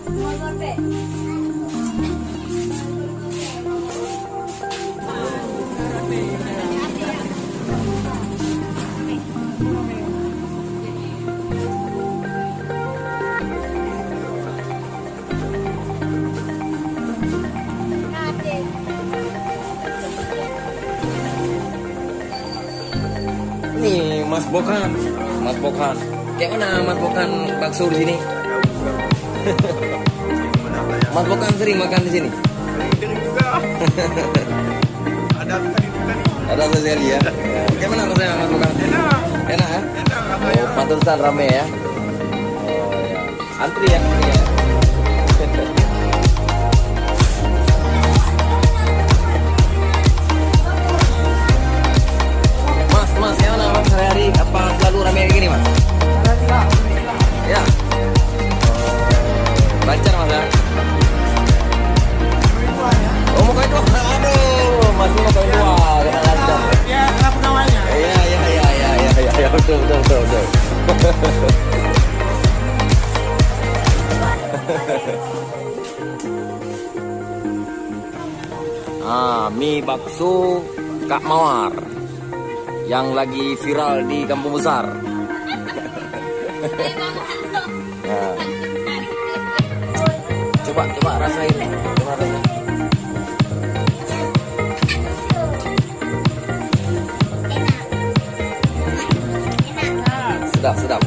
Nih Mas Bokan, Mas Bokan. Kayak mana Mas Bokan bakso di sini? Mas Bokan sering makan di sini? Sering juga. Ada tadi. Ada sekali ya. Kayak mana rasanya Mas Bokan? Enak. Enak ya? Enak katanya. Oh, pantesan rame ya. Oh ya. Antri ya ini ya. Mas, yang mana Mas sehari-hari apa selalu rame kayak gini Mas? Ya. Lancar Mas ya? Oh mau koin dua? Aduh, Mas mau koin dua, kena lancar. Ya, apa namanya? Iya, betul. Mie bakso Kak Mawar yang lagi viral di Kampung Besar. Nah. Coba rasain. Sedap.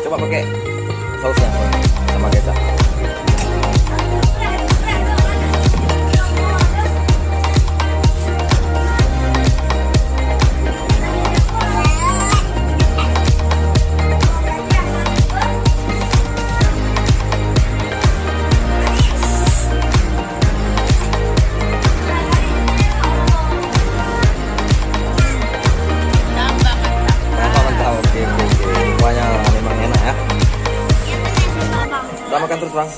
Coba pakai sausnya sama kecap. Oke. Semuanya memang enak ya. Kita makan terus Bang.